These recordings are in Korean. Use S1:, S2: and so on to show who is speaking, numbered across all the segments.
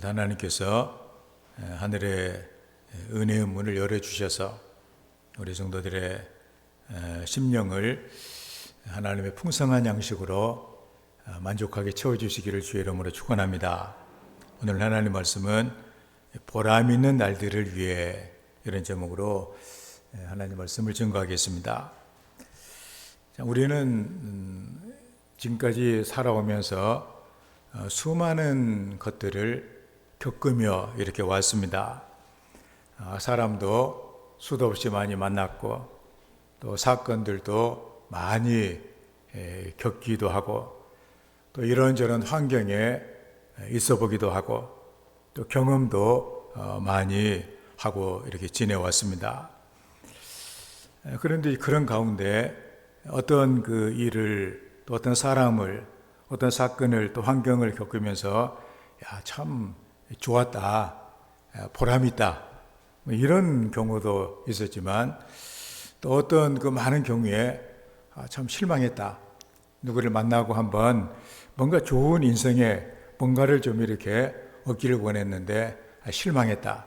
S1: 하나님께서 하늘의 은혜의 문을 열어주셔서 우리 성도들의 심령을 하나님의 풍성한 양식으로 만족하게 채워주시기를 주의 이름으로 축원합니다. 오늘 하나님 말씀은 보람 있는 날들을 위해, 이런 제목으로 하나님 말씀을 증거하겠습니다. 우리는 지금까지 살아오면서 수많은 것들을 겪으며 이렇게 왔습니다. 사람도 수도 없이 많이 만났고, 또 사건들도 많이 겪기도 하고, 또 이런저런 환경에 있어 보기도 하고, 또 경험도 많이 하고 이렇게 지내왔습니다. 그런데 그런 가운데 어떤 그 일을, 또 어떤 사람을, 어떤 사건을, 또 환경을 겪으면서 참 좋았다, 보람이 있다, 이런 경우도 있었지만, 또 어떤 그 많은 경우에 참 실망했다, 누구를 만나고 한번 뭔가 좋은 인생에 뭔가를 좀 이렇게 얻기를 원했는데 실망했다,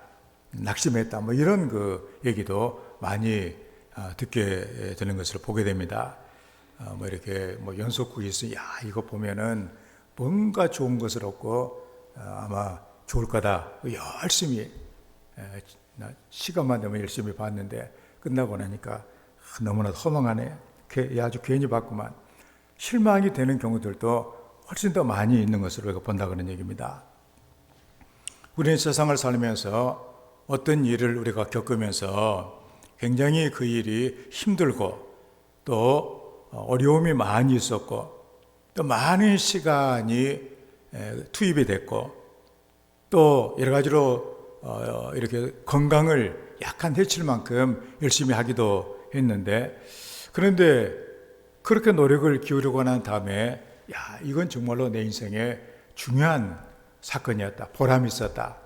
S1: 낙심했다, 이런 그 얘기도 많이 듣게 되는 것을 보게 됩니다. 이렇게 연속극이 있으니 이거 보면은 뭔가 좋은 것을 얻고 아마 좋을 거다, 열심히 시간만 되면 열심히 봤는데 끝나고 나니까 너무나 허망하네, 아주 괜히 봤구만, 실망이 되는 경우들도 훨씬 더 많이 있는 것을 우리가 본다, 그런 얘기입니다. 우리는 세상을 살면서 어떤 일을 우리가 겪으면서 굉장히 그 일이 힘들고, 또 어려움이 많이 있었고, 또 많은 시간이 투입이 됐고, 또 여러 가지로 이렇게 건강을 약간 해칠 만큼 열심히 하기도 했는데, 그런데 그렇게 노력을 기울이고 난 다음에 이건 정말로 내 인생에 중요한 사건이었다, 보람이 있었다,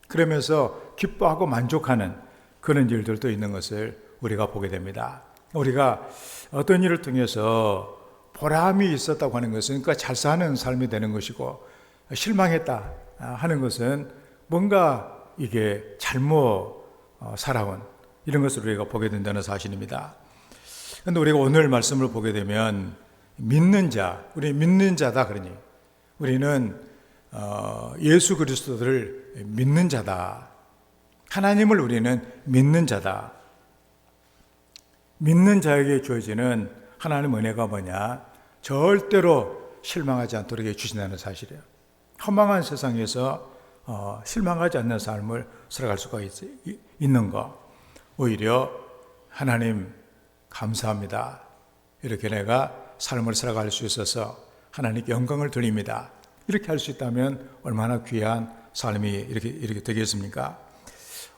S1: 그러면서 기뻐하고 만족하는 그런 일들도 있는 것을 우리가 보게 됩니다. 우리가 어떤 일을 통해서 보람이 있었다고 하는 것은 그러니까 잘 사는 삶이 되는 것이고, 실망했다 하는 것은 뭔가 이게 잘못 살아온 이런 것을 우리가 보게 된다는 사실입니다. 그런데 우리가 오늘 말씀을 보게 되면 믿는 자, 우리 믿는 자다, 그러니 우리는 예수 그리스도를 믿는 자다, 하나님을 우리는 믿는 자다. 믿는 자에게 주어지는 하나님의 은혜가 뭐냐? 절대로 실망하지 않도록 해주신다는 사실이에요. 허망한 세상에서 실망하지 않는 삶을 살아갈 수가 있는 것, 오히려 하나님 감사합니다, 이렇게 내가 삶을 살아갈 수 있어서 하나님께 영광을 돌립니다, 이렇게 할 수 있다면 얼마나 귀한 삶이 이렇게 되겠습니까?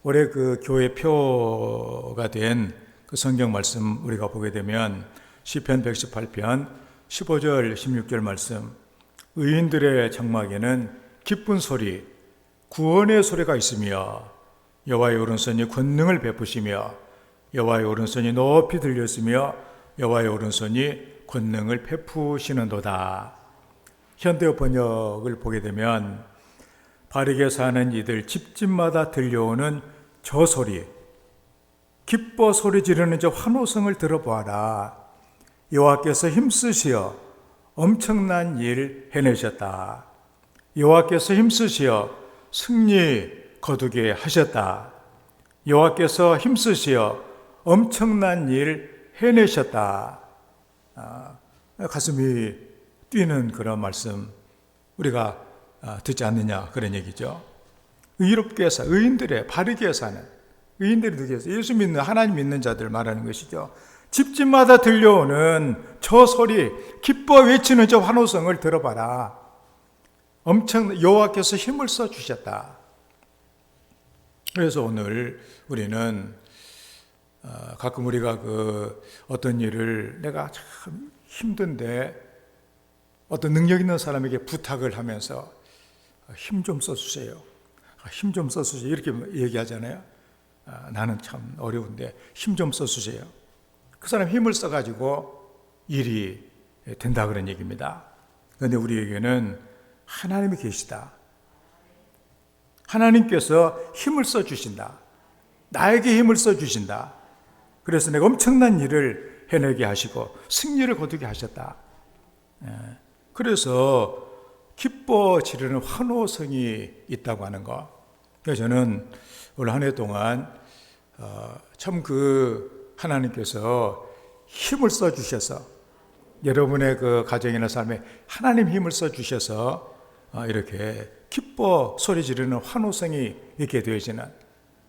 S1: 올해 그 교회 표가 된 그 성경 말씀 우리가 보게 되면 시편 118편 15절 16절 말씀, 의인들의 장막에는 기쁜 소리, 구원의 소리가 있으며 여호와의 오른손이 권능을 베푸시며 여호와의 오른손이 높이 들렸으며 여호와의 오른손이 권능을 베푸시는도다. 현대 번역을 보게 되면 바르게 사는 이들 집집마다 들려오는 저 소리, 기뻐 소리 지르는 저 환호성을 들어보아라. 여호와께서 힘쓰시어 엄청난 일 해내셨다. 여호와께서 힘쓰시어 승리 거두게 하셨다. 여호와께서 힘쓰시어 엄청난 일 해내셨다. 가슴이 뛰는 그런 말씀 우리가 듣지 않느냐, 그런 얘기죠. 의롭게 의인들의 바르게 사는 의인들이 누구겠어? 예수 믿는, 하나님 믿는 자들 말하는 것이죠. 집집마다 들려오는 저 소리, 기뻐 외치는 저 환호성을 들어봐라. 여호와께서 힘을 써 주셨다. 그래서 오늘 우리는 가끔 우리가 어떤 일을 내가 참 힘든데 어떤 능력 있는 사람에게 부탁을 하면서 힘 좀 써주세요, 힘 좀 써주세요, 이렇게 얘기하잖아요. 나는 참 어려운데 힘 좀 써주세요. 그 사람 힘을 써가지고 일이 된다, 그런 얘기입니다. 그런데 우리에게는 하나님이 계시다. 하나님께서 힘을 써 주신다. 나에게 힘을 써 주신다. 그래서 내가 엄청난 일을 해내게 하시고 승리를 거두게 하셨다. 그래서 기뻐 지르는 환호성이 있다고 하는 것. 그래서 저는 올 한 해 동안 참 하나님께서 힘을 써 주셔서 여러분의 그 가정이나 삶에 하나님 힘을 써 주셔서 이렇게 기뻐 소리 지르는 환호성이 있게 되어지는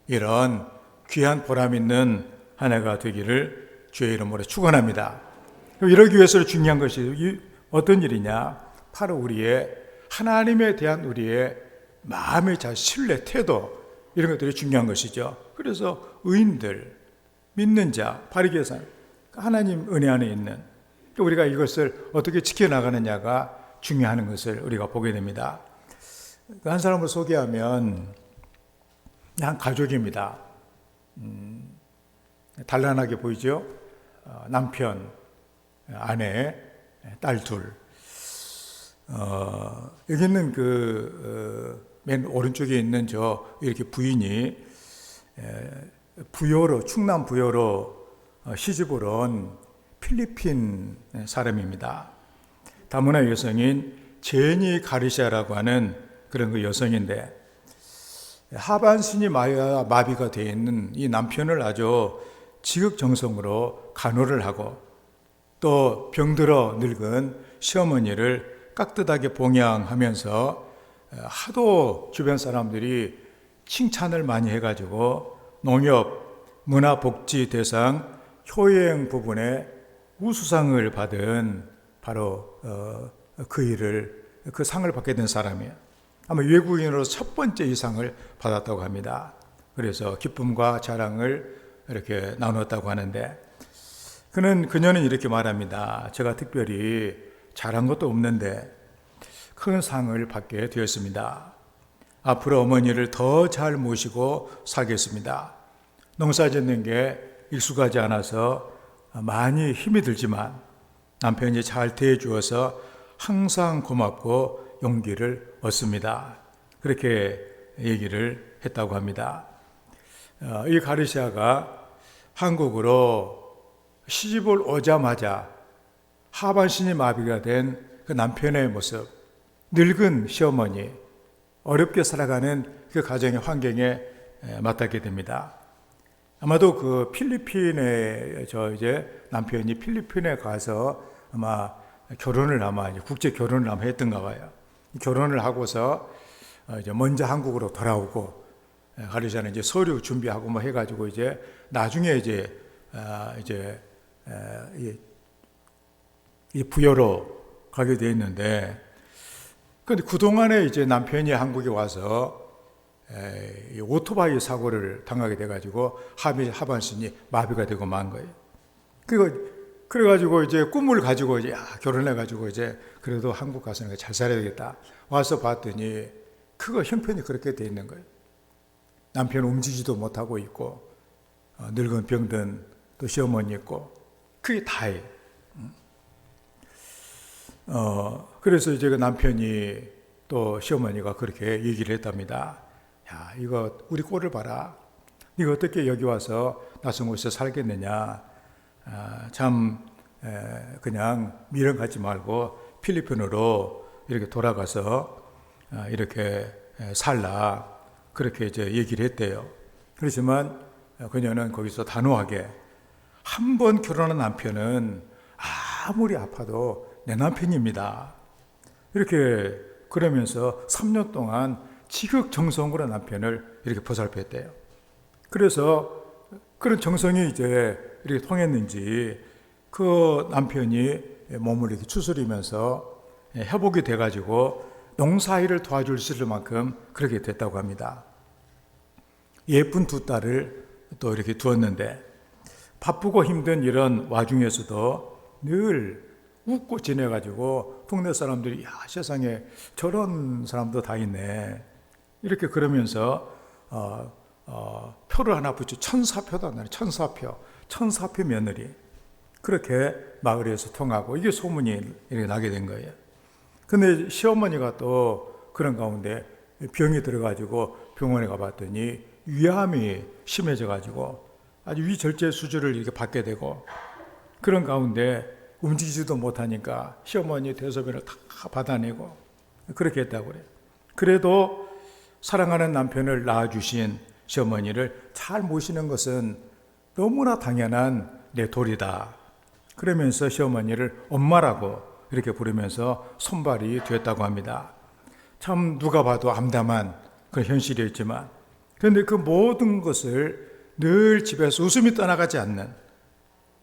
S1: 이런 귀한 보람 있는 한 해가 되기를 주의 이름으로 축원합니다. 이러기 위해서 중요한 것이 어떤 일이냐? 바로 우리의 하나님에 대한 우리의 마음의 신뢰, 태도 이런 것들이 중요한 것이죠. 그래서 의인들, 믿는 자, 바르게 산 하나님 은혜 안에 있는 우리가 이것을 어떻게 지켜나가느냐가 중요한 것을 우리가 보게 됩니다. 한 사람을 소개하면 한 가족입니다. 단란하게 보이죠? 남편, 아내, 딸 둘. 여기 있는 맨 오른쪽에 있는 이렇게 부인이 충남 부여로 시집을 온 필리핀 사람입니다. 다문화 여성인 제니 가르시아라고 하는 그런 그 여성인데 하반신이 마비가 되어 있는 이 남편을 아주 지극정성으로 간호를 하고 또 병들어 늙은 시어머니를 깍듯하게 봉양하면서 하도 주변 사람들이 칭찬을 많이 해가지고 농협 문화복지대상 효행 부분에 우수상을 받은 바로 그 상을 받게 된 사람이에요. 아마 외국인으로 첫 번째 이 상을 받았다고 합니다. 그래서 기쁨과 자랑을 이렇게 나눴다고 하는데 그녀는 이렇게 말합니다. 제가 특별히 잘한 것도 없는데 큰 상을 받게 되었습니다. 앞으로 어머니를 더 잘 모시고 살겠습니다. 농사 짓는 게 익숙하지 않아서 많이 힘이 들지만 남편이 잘 대해주어서 항상 고맙고 용기를 얻습니다. 그렇게 얘기를 했다고 합니다. 이 가르시아가 한국으로 시집을 오자마자 하반신이 마비가 된 그 남편의 모습, 늙은 시어머니, 어렵게 살아가는 그 가정의 환경에 맞닿게 됩니다. 아마도 그 필리핀에 남편이 필리핀에 가서 아마 국제 결혼을 아마 했던가 봐요. 결혼을 하고서 먼저 한국으로 돌아오고 가르시아는 이제 서류 준비하고 뭐 해가지고 나중에 이 부여로 가게 돼 있는데, 근데 그동안에 남편이 한국에 와서 오토바이 사고를 당하게 돼가지고 하반신이 마비가 되고 만 거예요. 그래가지고 꿈을 가지고 결혼해가지고 그래도 한국 가서는 잘 살아야 되겠다. 와서 봤더니 형편이 그렇게 돼 있는 거예요. 남편 움직이지도 못하고 있고, 늙은 병든 또 시어머니 있고, 그게 다예요. 그래서 그 남편이 또 시어머니가 그렇게 얘기를 했답니다. 야, 이거 우리 꼴을 봐라. 이거 어떻게 여기 와서 낯선 곳에서 살겠느냐. 그냥 미련 갖지 말고 필리핀으로 이렇게 돌아가서 이렇게 살라. 그렇게 얘기를 했대요. 그렇지만 그녀는 거기서 단호하게 한 번 결혼한 남편은 아무리 아파도 내 남편입니다. 이렇게 그러면서 3년 동안 지극정성으로 남편을 이렇게 보살폈대요. 그래서 그런 정성이 이렇게 통했는지 그 남편이 몸을 이렇게 추스리면서 회복이 돼가지고 농사일을 도와줄 수 있을 만큼 그렇게 됐다고 합니다. 예쁜 두 딸을 또 이렇게 두었는데 바쁘고 힘든 이런 와중에서도 늘 웃고 지내가지고 동네 사람들이 야, 세상에 저런 사람도 다 있네. 이렇게 그러면서 표를 하나 붙여 천사표도 안 나요. 천사표 며느리. 그렇게 마을에서 통하고 이게 소문이 이렇게 나게 된 거예요. 근데 시어머니가 또 그런 가운데 병이 들어가지고 병원에 가봤더니 위암이 심해져가지고 아주 위절제 수술을 이렇게 받게 되고, 그런 가운데 움직이지도 못하니까 시어머니 대소변을 다 받아내고 그렇게 했다고 그래요. 그래도 사랑하는 남편을 낳아주신 시어머니를 잘 모시는 것은 너무나 당연한 내 도리다. 그러면서 시어머니를 엄마라고 이렇게 부르면서 손발이 됐다고 합니다. 참 누가 봐도 암담한 그런 현실이었지만, 그런데 그 모든 것을 늘 집에서 웃음이 떠나가지 않는,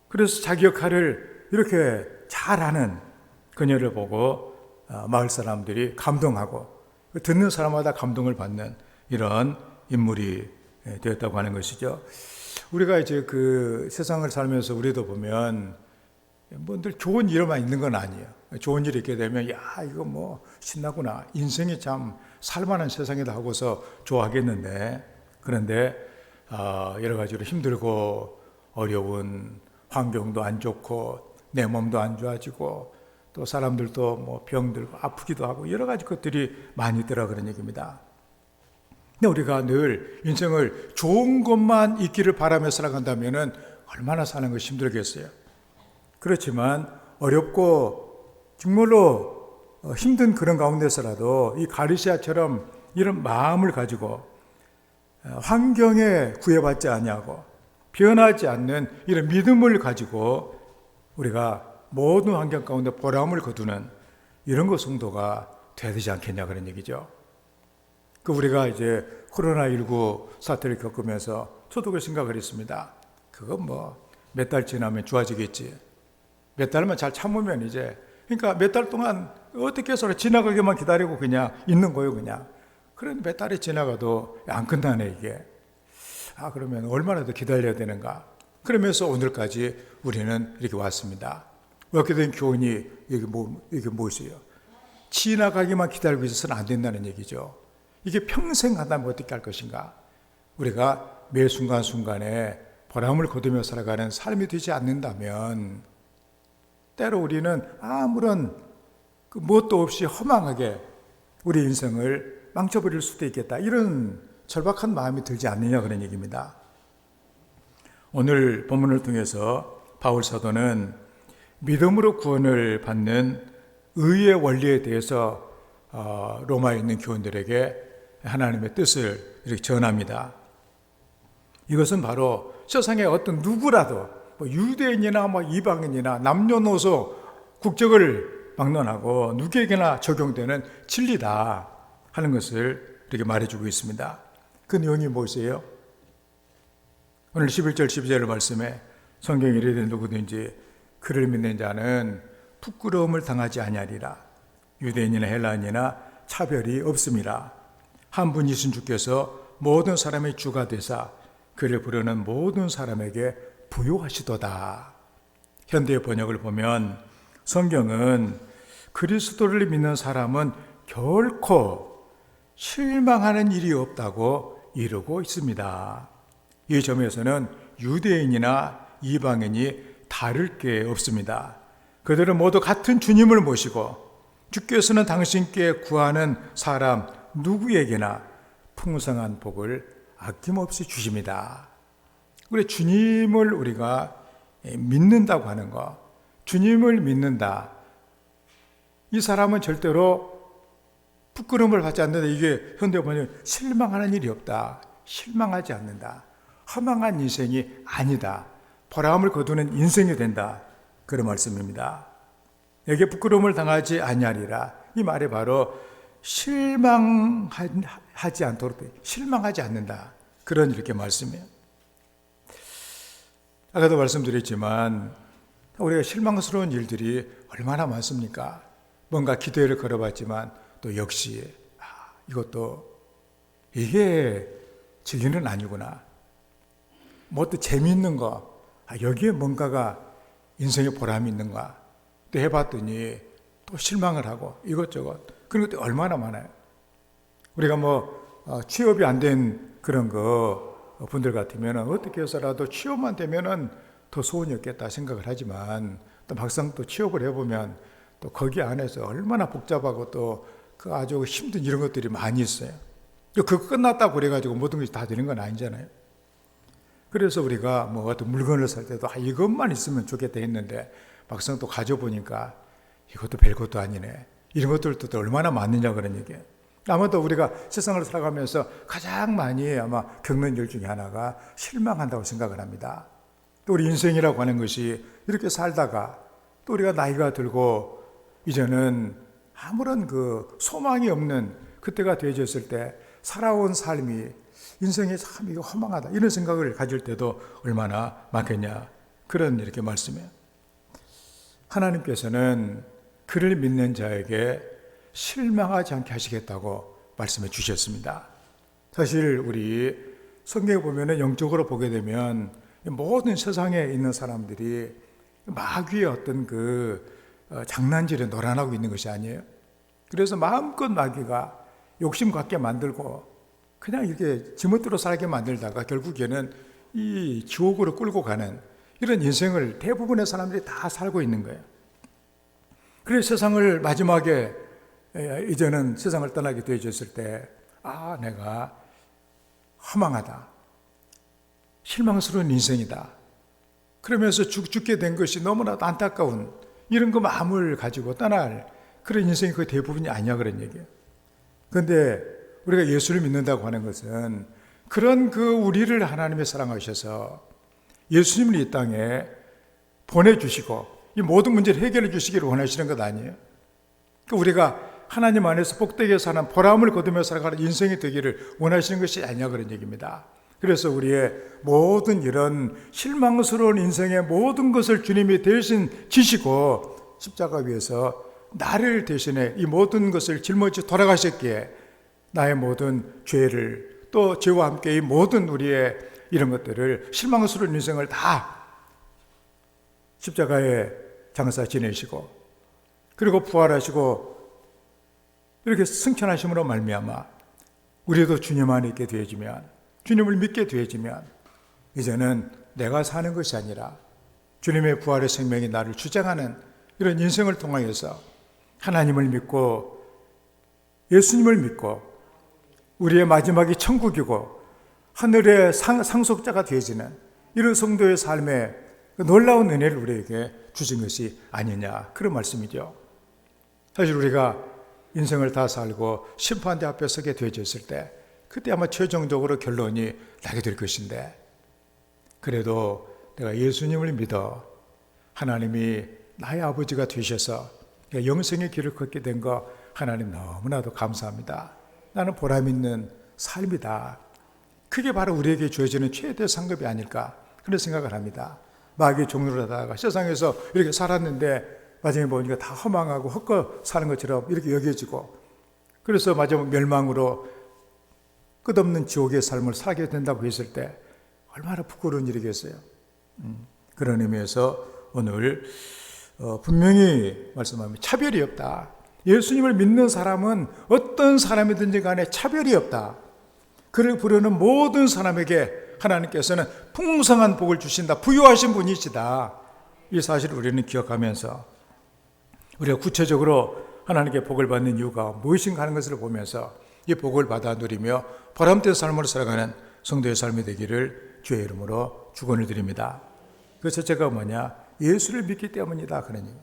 S1: 그래서 자기 역할을 이렇게 잘하는 그녀를 보고 마을 사람들이 감동하고 듣는 사람마다 감동을 받는 이런 인물이 되었다고 하는 것이죠. 우리가 이제 그 세상을 살면서 우리도 보면 뭐 늘 좋은 일만 있는 건 아니에요. 좋은 일이 있게 되면 야 이거 뭐 신나구나, 인생이 참 살만한 세상이다 하고서 좋아하겠는데, 그런데 여러 가지로 힘들고 어려운 환경도 안 좋고 내 몸도 안 좋아지고 또 사람들도 뭐 병들고 아프기도 하고 여러 가지 것들이 많이 있더라 그런 얘기입니다. 근데 우리가 늘 인생을 좋은 것만 있기를 바라며 살아간다면은 얼마나 사는 것이 힘들겠어요. 그렇지만 어렵고 정말로 힘든 그런 가운데서라도 이 가르시아처럼 이런 마음을 가지고 환경에 구애받지 아니하고 변하지 않는 이런 믿음을 가지고 우리가 모든 환경 가운데 보람을 거두는 이런 것 성도가 돼야 되지 않겠냐 그런 얘기죠. 그 우리가 이제 코로나19 사태를 겪으면서 저도 그 생각을 했습니다. 그건 뭐 몇 달 지나면 좋아지겠지. 몇 달만 잘 참으면 이제, 그러니까 몇 달 동안 어떻게 해서 지나가기만 기다리고 그냥 있는 거예요, 그냥. 그런데 몇 달이 지나가도 안 끝나네, 이게. 그러면 얼마나 더 기다려야 되는가. 그러면서 오늘까지 우리는 이렇게 왔습니다. 이렇게 된 교훈이 이게 무엇이에요? 지나가기만 기다리고 있어서는 안 된다는 얘기죠. 이게 평생 한다면 어떻게 할 것인가? 우리가 매 순간순간에 보람을 거두며 살아가는 삶이 되지 않는다면 때로 우리는 아무런 무엇도 없이 허망하게 우리 인생을 망쳐버릴 수도 있겠다, 이런 절박한 마음이 들지 않느냐 그런 얘기입니다. 오늘 본문을 통해서 바울 사도는 믿음으로 구원을 받는 의의 원리에 대해서 로마에 있는 교인들에게 하나님의 뜻을 이렇게 전합니다. 이것은 바로 세상의 어떤 누구라도 뭐 유대인이나 뭐 이방인이나 남녀노소 국적을 막론하고 누구에게나 적용되는 진리다 하는 것을 이렇게 말해주고 있습니다. 그 내용이 무엇이에요? 오늘 11절 12절 말씀에 성경에 이르되 누구든지 그를 믿는 자는 부끄러움을 당하지 아니하리라. 유대인이나 헬라인이나 차별이 없음이라. 한 분이신 주께서 모든 사람의 주가 되사 그를 부르는 모든 사람에게 부요하시도다. 현대의 번역을 보면 성경은 그리스도를 믿는 사람은 결코 실망하는 일이 없다고 이루고 있습니다. 이 점에서는 유대인이나 이방인이 다를 게 없습니다. 그들은 모두 같은 주님을 모시고 주께서는 당신께 구하는 사람 누구에게나 풍성한 복을 아낌없이 주십니다. 우리 주님을 우리가 믿는다고 하는 것, 주님을 믿는다. 이 사람은 절대로 부끄러움을 받지 않는다. 이게 현대 번역 실망하는 일이 없다. 실망하지 않는다. 허망한 인생이 아니다. 보람을 거두는 인생이 된다. 그런 말씀입니다. 여기에 부끄러움을 당하지 아니하리라. 이 말이 바로 실망하지 않도록, 실망하지 않는다. 그런 이렇게 말씀이에요. 아까도 말씀드렸지만 우리가 실망스러운 일들이 얼마나 많습니까? 뭔가 기대를 걸어봤지만 또 역시 이게 진리는 아니구나. 뭐 또 재미있는 거, 여기에 뭔가가 인생에 보람이 있는가. 또 해봤더니 또 실망을 하고 이것저것. 그런 것도 얼마나 많아요. 우리가 취업이 안 된 그런 분들 같으면 어떻게 해서라도 취업만 되면은 더 소원이 없겠다 생각을 하지만 또 막상 또 취업을 해보면 또 거기 안에서 얼마나 복잡하고 또 그 아주 힘든 이런 것들이 많이 있어요. 그거 끝났다고 그래가지고 모든 것이 다 되는 건 아니잖아요. 그래서 우리가 뭐 어떤 물건을 살 때도 이것만 있으면 좋겠다 했는데 막상 또 가져보니까 이것도 별것도 아니네. 이런 것들도 또 얼마나 많느냐 그런 얘기예요. 아마도 우리가 세상을 살아가면서 가장 많이 아마 겪는 일 중에 하나가 실망한다고 생각을 합니다. 또 우리 인생이라고 하는 것이 이렇게 살다가 또 우리가 나이가 들고 이제는 아무런 그 소망이 없는 그때가 되어졌을 때 살아온 삶이 인생이 참 이거 허망하다 이런 생각을 가질 때도 얼마나 많겠냐 그런 이렇게 말씀이에요. 하나님께서는 그를 믿는 자에게 실망하지 않게 하시겠다고 말씀해 주셨습니다. 사실 우리 성경에 보면 영적으로 보게 되면 모든 세상에 있는 사람들이 마귀의 어떤 그 장난질에 놀아나고 있는 것이 아니에요. 그래서 마음껏 마귀가 욕심 갖게 만들고 그냥 이렇게 지멋대로 살게 만들다가 결국에는 이 지옥으로 끌고 가는 이런 인생을 대부분의 사람들이 다 살고 있는 거예요. 그래서 세상을 마지막에 이제는 세상을 떠나게 되어졌을 때 내가 허망하다, 실망스러운 인생이다. 그러면서 죽게 된 것이 너무나도 안타까운 이런 그 마음을 가지고 떠날 그런 인생이 거의 대부분이 아니야 그런 얘기예요. 그런데 우리가 예수를 믿는다고 하는 것은 그런 그 우리를 하나님이 사랑하셔서 예수님을 이 땅에 보내주시고 이 모든 문제를 해결해 주시기를 원하시는 것 아니에요. 그러니까 우리가 하나님 안에서 복되게 사는 보람을 거두며 살아가는 인생이 되기를 원하시는 것이 아니냐 그런 얘기입니다. 그래서 우리의 모든 이런 실망스러운 인생의 모든 것을 주님이 대신 지시고 십자가 위에서 나를 대신해 이 모든 것을 짊어져 돌아가셨기에 나의 모든 죄를 또 죄와 함께 이 모든 우리의 이런 것들을 실망스러운 인생을 다 십자가에 장사 지내시고 그리고 부활하시고 이렇게 승천하심으로 말미암아 우리도 주님 안에 있게 되어지면 주님을 믿게 되어지면 이제는 내가 사는 것이 아니라 주님의 부활의 생명이 나를 주장하는 이런 인생을 통하여서 하나님을 믿고 예수님을 믿고 우리의 마지막이 천국이고 하늘의 상속자가 되어지는 이런 성도의 삶에 놀라운 은혜를 우리에게 주신 것이 아니냐 그런 말씀이죠. 사실 우리가 인생을 다 살고 심판대 앞에 서게 되어졌을 때 그때 아마 최종적으로 결론이 나게 될 것인데 그래도 내가 예수님을 믿어 하나님이 나의 아버지가 되셔서 영생의 길을 걷게 된 거 하나님 너무나도 감사합니다. 나는 보람 있는 삶이다. 그게 바로 우리에게 주어지는 최대 상급이 아닐까 그런 생각을 합니다. 마귀의 종로를 하다가 세상에서 이렇게 살았는데 마지막에 보니까 다 허망하고 헛거 사는 것처럼 이렇게 여겨지고 그래서 마지막 멸망으로 끝없는 지옥의 삶을 살게 된다고 했을 때 얼마나 부끄러운 일이겠어요. 그런 의미에서 오늘 분명히 말씀합니다. 차별이 없다. 예수님을 믿는 사람은 어떤 사람이든지 간에 차별이 없다. 그를 부르는 모든 사람에게 하나님께서는 풍성한 복을 주신다. 부유하신 분이시다. 이 사실을 우리는 기억하면서 우리가 구체적으로 하나님께 복을 받는 이유가 무엇인가 하는 것을 보면서 이 복을 받아 누리며 보람된 삶으로 살아가는 성도의 삶이 되기를 주의 이름으로 축원을 드립니다. 그 첫째가 뭐냐? 예수를 믿기 때문이다. 그러니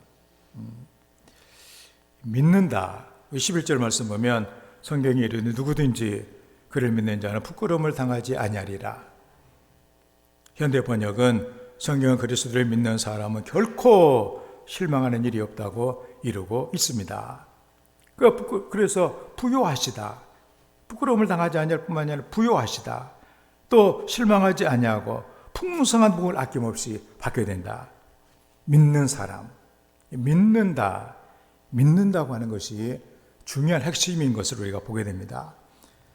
S1: 믿는다. 11절 말씀 보면 성경이 이르니 누구든지 그를 믿는 자는 부끄러움을 당하지 아니하리라. 현대 번역은 성경은 그리스도를 믿는 사람은 결코 실망하는 일이 없다고 이루고 있습니다. 그래서 부요하시다. 부끄러움을 당하지 아니할 뿐만 아니라 부요하시다. 또 실망하지 아니하고 풍성한 복을 아낌없이 받게 된다. 믿는 사람, 믿는다고 하는 것이 중요한 핵심인 것을 우리가 보게 됩니다.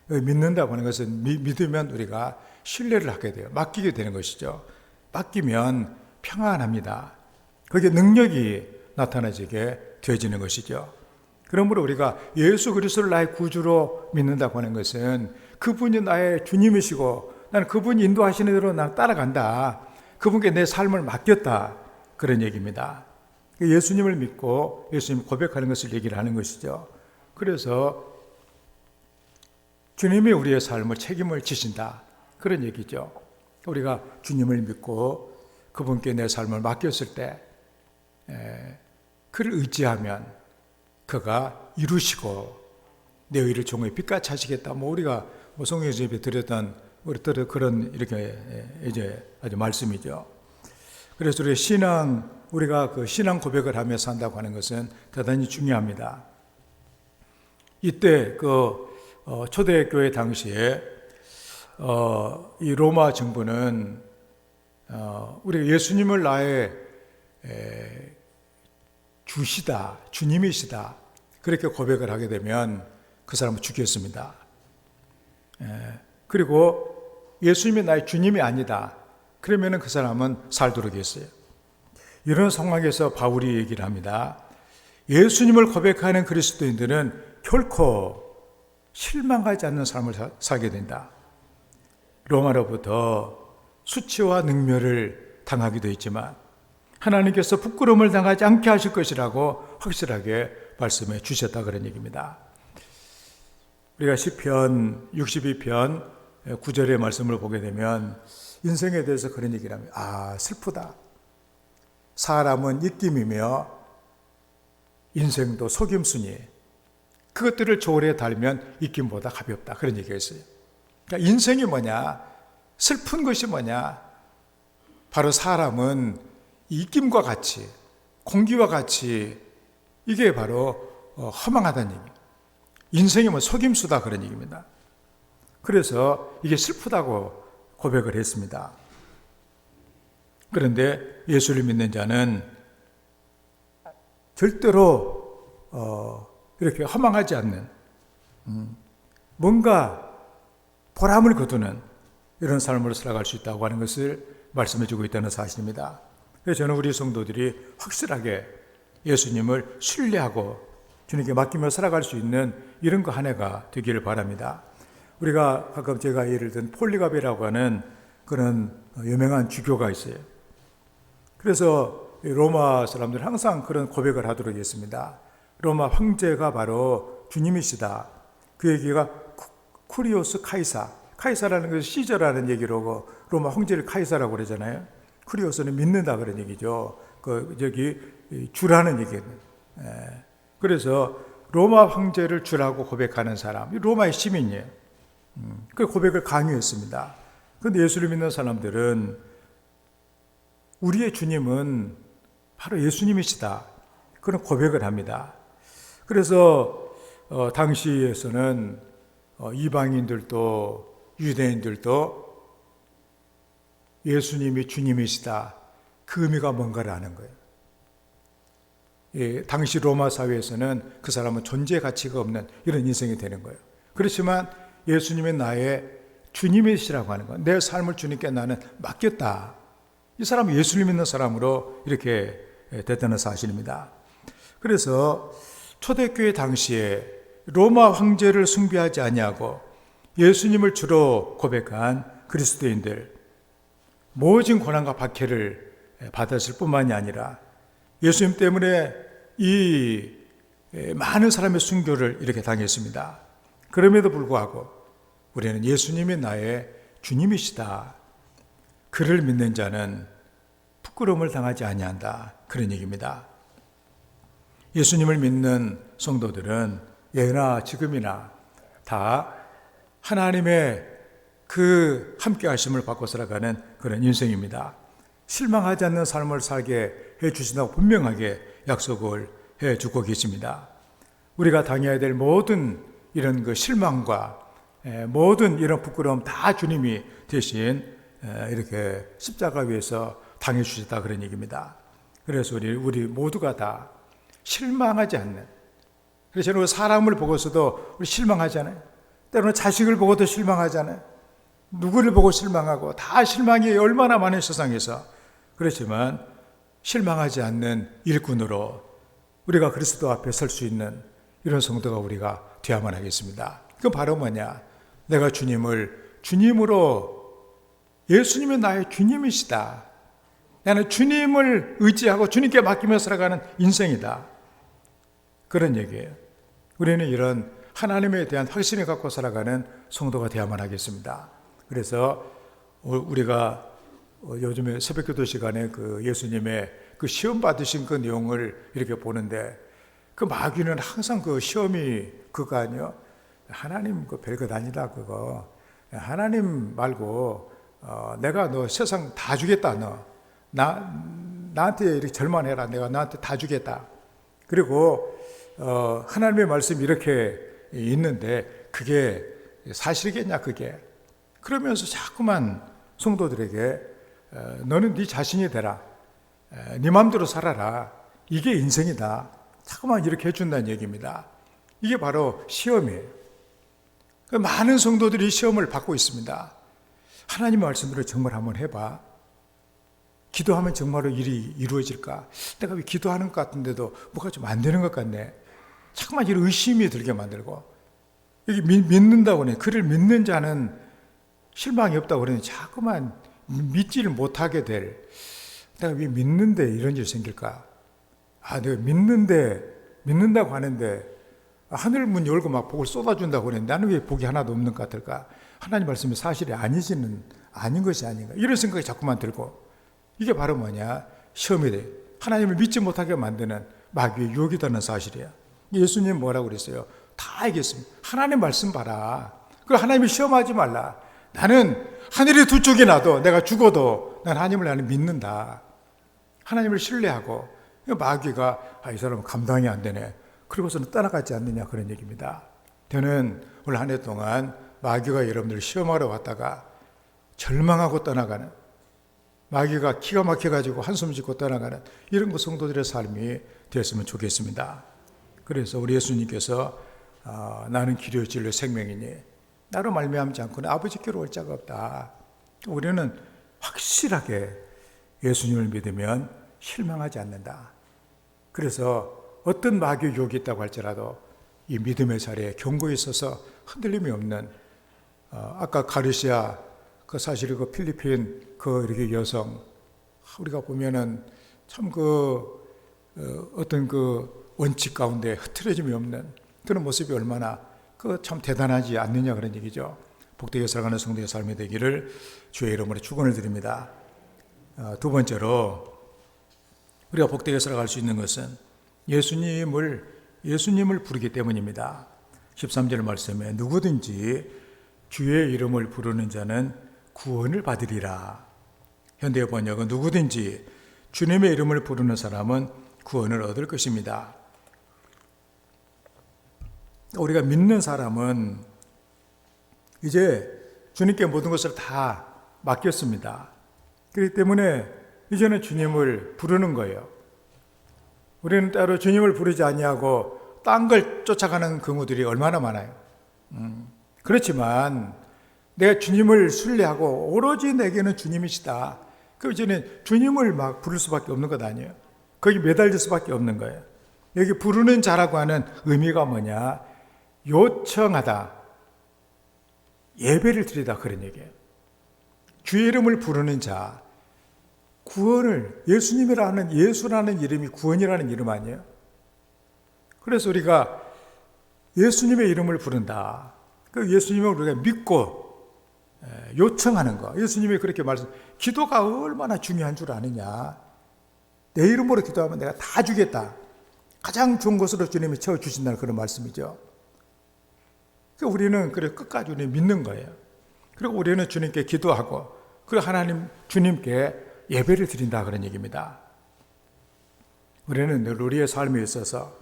S1: 믿는다고 하는 것은 믿으면 우리가 신뢰를 하게 돼요. 맡기게 되는 것이죠. 맡기면 평안합니다. 거기에 능력이 나타나지게 되어지는 것이죠. 그러므로 우리가 예수 그리스도를 나의 구주로 믿는다고 하는 것은 그분이 나의 주님이시고 나는 그분이 인도하시는 대로 난 따라간다. 그분께 내 삶을 맡겼다. 그런 얘기입니다. 예수님을 믿고 예수님 고백하는 것을 얘기를 하는 것이죠. 그래서 주님이 우리의 삶을 책임을 지신다. 그런 얘기죠. 우리가 주님을 믿고 그분께 내 삶을 맡겼을 때 그를 의지하면 그가 이루시고 내 의를 종의 빛같이 하시겠다. 우리가 성경에서 드렸던 그런 이렇게 이제 아주 말씀이죠. 그래서 우리가 그 신앙 고백을 하며 산다고 하는 것은 대단히 중요합니다. 이때 초대교회 당시에 이 로마 정부는 우리가 예수님을 나의 주시다, 주님이시다 그렇게 고백을 하게 되면 그 사람을 죽였습니다. 그리고 예수님이 나의 주님이 아니다. 그러면 그 사람은 살도록 했어요. 이런 상황에서 바울이 얘기를 합니다. 예수님을 고백하는 그리스도인들은 결코 실망하지 않는 삶을 살게 된다. 로마로부터 수치와 능멸을 당하기도 했지만 하나님께서 부끄러움을 당하지 않게 하실 것이라고 확실하게 말씀해 주셨다 그런 얘기입니다. 우리가 시편 62편 9절의 말씀을 보게 되면 인생에 대해서 그런 얘기를 합니다. 슬프다. 사람은 입김이며 인생도 속임수니 그것들을 조울에 달면 입김보다 가볍다. 그런 얘기가 있어요. 그러니까 인생이 뭐냐? 슬픈 것이 뭐냐? 바로 사람은 입김과 같이 공기와 같이 이게 바로 허망하다는 얘기예요. 인생이 속임수다 그런 얘기입니다. 그래서 이게 슬프다고 고백을 했습니다. 그런데 예수를 믿는 자는 절대로 이렇게 허망하지 않는 뭔가 보람을 거두는 이런 삶으로 살아갈 수 있다고 하는 것을 말씀해 주고 있다는 사실입니다. 그래서 저는 우리 성도들이 확실하게 예수님을 신뢰하고 주님께 맡기며 살아갈 수 있는 이런 거 한 해가 되기를 바랍니다. 우리가 가끔 제가 예를 든 폴리갑이라고 하는 그런 유명한 주교가 있어요. 그래서 로마 사람들은 항상 그런 고백을 하도록 했습니다. 로마 황제가 바로 주님이시다. 그 얘기가 쿠리오스 카이사라는 것은 시저라는 얘기로 로마 황제를 카이사라고 그러잖아요. 쿠리오스는 믿는다 그런 얘기죠. 주라는 얘기거든요. 그래서 로마 황제를 주라고 고백하는 사람, 로마의 시민이에요. 그 고백을 강요했습니다. 그런데 예수를 믿는 사람들은 우리의 주님은 바로 예수님이시다. 그런 고백을 합니다. 그래서 당시에서는 이방인들도 유대인들도 예수님이 주님이시다. 그 의미가 뭔가를 아는 거예요. 당시 로마 사회에서는 그 사람은 존재 가치가 없는 이런 인생이 되는 거예요. 그렇지만 예수님이 나의 주님이시라고 하는 것, 내 삶을 주님께 나는 맡겼다. 이 사람은 예수를 믿는 사람으로 이렇게 됐다는 사실입니다. 그래서 초대교회 당시에 로마 황제를 숭배하지 아니하고 예수님을 주로 고백한 그리스도인들, 모진 고난과 박해를 받았을 뿐만이 아니라 예수님 때문에 이 많은 사람의 순교를 이렇게 당했습니다. 그럼에도 불구하고 우리는 예수님이 나의 주님이시다. 그를 믿는 자는 부끄러움을 당하지 아니한다. 그런 얘기입니다. 예수님을 믿는 성도들은 예나 지금이나 다 하나님의 그 함께 하심을 받고 살아가는 그런 인생입니다. 실망하지 않는 삶을 살게 해주신다고 분명하게 약속을 해주고 계십니다. 우리가 당해야 될 모든 이런 그 실망과 모든 이런 부끄러움 다 주님이 대신 이렇게 십자가 위에서 당해주셨다 그런 얘기입니다. 그래서 우리 모두가 다 실망하지 않는, 그래서 저는 사람을 보고서도 우리 실망하잖아요. 때로는 자식을 보고도 실망하잖아요. 누구를 보고 실망하고 다 실망이 얼마나 많은 세상에서. 그렇지만 실망하지 않는 일꾼으로 우리가 그리스도 앞에 설 수 있는 이런 성도가 우리가 되어야만 하겠습니다. 그건 바로 뭐냐? 내가 주님을 주님으로, 예수님이 나의 주님이시다. 나는 주님을 의지하고 주님께 맡기며 살아가는 인생이다. 그런 얘기예요. 우리는 이런 하나님에 대한 확신을 갖고 살아가는 성도가 되어야만 하겠습니다. 그래서 우리가 요즘에 새벽기도 시간에 그 예수님의 그 시험 받으신 그 내용을 이렇게 보는데, 그 마귀는 항상 그 시험이 그거 아니요? 하나님 그 별것 아니다 그거. 하나님 말고 내가 너 세상 다 주겠다. 나한테 이렇게 절만해라. 내가 너한테 다 주겠다. 그리고 하나님의 말씀이 이렇게 있는데 그게 사실이겠냐 그게. 그러면서 자꾸만 성도들에게 너는 네 자신이 되라. 네 마음대로 살아라. 이게 인생이다. 자꾸만 이렇게 해준다는 얘기입니다. 이게 바로 시험이에요. 많은 성도들이 시험을 받고 있습니다. 하나님 말씀대로 정말 한번 해봐. 기도하면 정말로 일이 이루어질까? 내가 왜 기도하는 것 같은데도 뭐가 좀 안 되는 것 같네. 자꾸만 이런 의심이 들게 만들고, 여기 믿는다고 하네. 그를 믿는 자는 실망이 없다고 그러니 자꾸만 믿지를 못하게 될, 내가 왜 믿는데 이런 일이 생길까? 내가 믿는다고 하는데 하늘 문 열고 막 복을 쏟아준다고 그랬는데 나는 왜 복이 하나도 없는 것 같을까? 하나님 말씀이 사실이 아닌 것이 아닌가? 이런 생각이 자꾸만 들고, 이게 바로 뭐냐? 시험이 돼. 하나님을 믿지 못하게 만드는 마귀의 유혹이라는 사실이야. 예수님 뭐라고 그랬어요? 다 알겠습니다. 하나님 말씀 봐라. 그 하나님이 시험하지 말라. 나는 하늘이 두 쪽이 나도 내가 죽어도 난 하나님을 믿는다. 하나님을 신뢰하고, 마귀가 이 사람은 감당이 안 되네. 그러고서는 떠나가지 않느냐 그런 얘기입니다. 저는 올 한 해 동안 마귀가 여러분들 시험하러 왔다가 절망하고 떠나가는, 마귀가 기가 막혀가지고 한숨 짓고 떠나가는 이런 성도들의 삶이 되었으면 좋겠습니다. 그래서 우리 예수님께서 나는 길이요 진리요 생명이니 나로 말미암지 않고는 아버지께로 올 자가 없다. 우리는 확실하게 예수님을 믿으면 실망하지 않는다. 그래서 어떤 마귀의 유혹이 있다고 할지라도 이 믿음의 자리에 견고히 있어서 흔들림이 없는, 아까 가르시아 그 사실 그 필리핀 그 이렇게 여성, 우리가 보면은 참 어떤 그 원칙 가운데 흐트러짐이 없는 그런 모습이 얼마나 참 대단하지 않느냐 그런 얘기죠. 복되게 살아가는 성도의 삶이 되기를 주의 이름으로 축원을 드립니다. 두 번째로 우리가 복되게 살아갈 수 있는 것은 예수님을 부르기 때문입니다. 13절 말씀에 누구든지 주의 이름을 부르는 자는 구원을 받으리라. 현대 번역은 누구든지 주님의 이름을 부르는 사람은 구원을 얻을 것입니다. 우리가 믿는 사람은 이제 주님께 모든 것을 다 맡겼습니다. 그렇기 때문에 이제는 주님을 부르는 거예요. 우리는 따로 주님을 부르지 아니하고 딴 걸 쫓아가는 경우들이 얼마나 많아요. 그렇지만 내가 주님을 신뢰하고 오로지 내게는 주님이시다. 그 이제는 주님을 막 부를 수밖에 없는 것 아니에요. 거기 매달릴 수밖에 없는 거예요. 여기 부르는 자라고 하는 의미가 뭐냐? 요청하다, 예배를 드리다 그런 얘기예요. 주의 이름을 부르는 자, 구원을, 예수라는 이름이 구원이라는 이름 아니에요? 그래서 우리가 예수님의 이름을 부른다. 그 예수님을 우리가 믿고 요청하는 거. 예수님이 그렇게 기도가 얼마나 중요한 줄 아느냐. 내 이름으로 기도하면 내가 다 주겠다. 가장 좋은 것으로 주님이 채워주신다는 그런 말씀이죠. 그러니까 우리는 끝까지 우리는 믿는 거예요. 그리고 우리는 주님께 기도하고, 그리고 주님께 예배를 드린다 그런 얘기입니다. 우리는 늘 우리의 삶에 있어서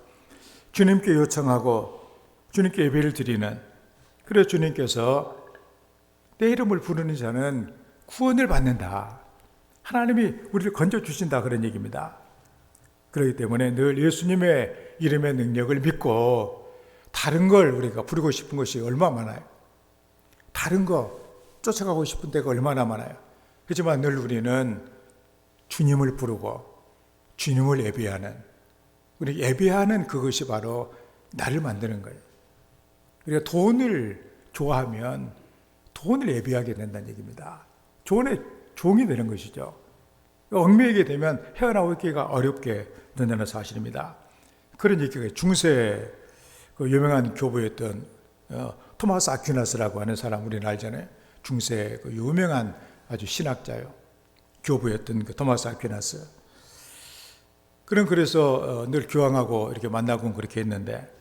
S1: 주님께 요청하고 주님께 예배를 드리는, 그래서 주님께서 내 이름을 부르는 자는 구원을 받는다. 하나님이 우리를 건져주신다 그런 얘기입니다. 그렇기 때문에 늘 예수님의 이름의 능력을 믿고 다른 걸 우리가 부르고 싶은 것이 얼마나 많아요. 다른 거 쫓아가고 싶은 데가 얼마나 많아요. 그렇지만 늘 우리는 주님을 부르고 주님을 예배하는, 우리 예배하는 그것이 바로 나를 만드는 거예요. 우리가 돈을 좋아하면 돈을 예배하게 된다는 얘기입니다. 돈의 종이 되는 것이죠. 얽매이게 되면 헤어나오기가 어렵게 된다는 사실입니다. 그런 얘기가 중세 그 유명한 교부였던 토마스 아퀴나스라고 하는 사람 우리는 알잖아요. 중세 그 유명한 아주 신학자요. 교부였던 그 토마스 아퀴나스. 그래서 늘 교황하고 이렇게 만나고 그렇게 했는데,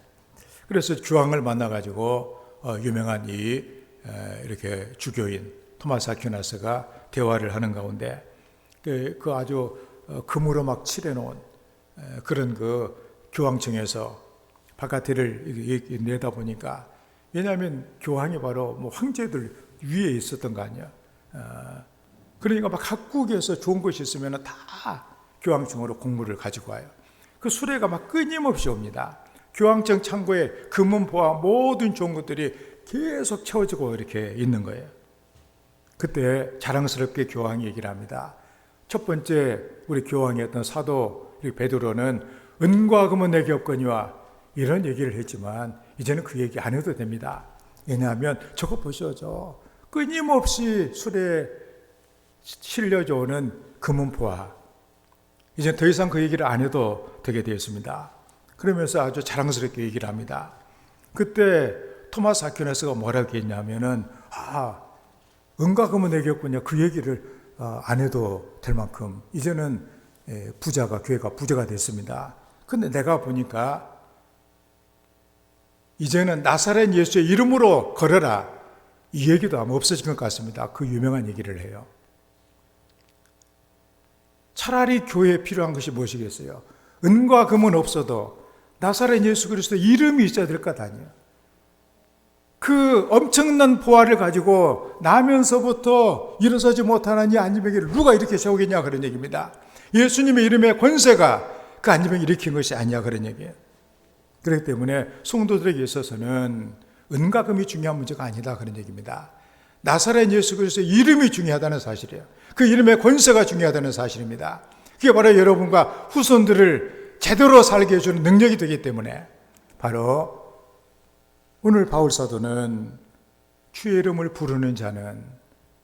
S1: 그래서 교황을 만나가지고 유명한 이렇게 주교인 토마스 아퀴나스가 대화를 하는 가운데 그 아주 금으로 막 칠해놓은 그런 그 교황청에서 바깥을 내다보니까, 왜냐하면 교황이 바로 뭐 황제들 위에 있었던 거 아니야. 그러니까 막 각국에서 좋은 것이 있으면 다 교황청으로 공물을 가지고 와요. 그 수레가 막 끊임없이 옵니다. 교황청 창고에 금은보와 모든 좋은 것들이 계속 채워지고 이렇게 있는 거예요. 그때 자랑스럽게 교황이 얘기를 합니다. 첫 번째 우리 교황이었던 사도 베드로는 은과 금은 내게 없거니와 이런 얘기를 했지만 이제는 그 얘기 안 해도 됩니다. 왜냐하면 저거 보셔죠. 끊임없이 수레에 실려져 오는 금은보화. 이제 더 이상 그 얘기를 안 해도 되게 되었습니다. 그러면서 아주 자랑스럽게 얘기를 합니다. 그때 토마스 아퀴나스가 뭐라고 했냐면은 은과 금은 내게 없거냐, 그 얘기를 안 해도 될 만큼 이제는 교회가 부자가 됐습니다. 근데 내가 보니까 이제는 나사렛 예수의 이름으로 걸어라, 이 얘기도 아마 없어진 것 같습니다. 그 유명한 얘기를 해요. 차라리 교회에 필요한 것이 무엇이겠어요? 은과 금은 없어도 나사렛 예수 그리스도 이름이 있어야 될 것 아니에요. 그 엄청난 보화를 가지고 나면서부터 일어서지 못하는 이 안진뱅이를 누가 이렇게 세우겠냐, 그런 얘기입니다. 예수님의 이름의 권세가 그 안진뱅이 일으킨 것이 아니냐, 그런 얘기예요. 그렇기 때문에 성도들에게 있어서는 은과 금이 중요한 문제가 아니다, 그런 얘기입니다. 나사렛 예수 그리스도의 이름이 중요하다는 사실이에요. 그 이름의 권세가 중요하다는 사실입니다. 그게 바로 여러분과 후손들을 제대로 살게 해주는 능력이 되기 때문에, 바로 오늘 바울사도는 주의 이름을 부르는 자는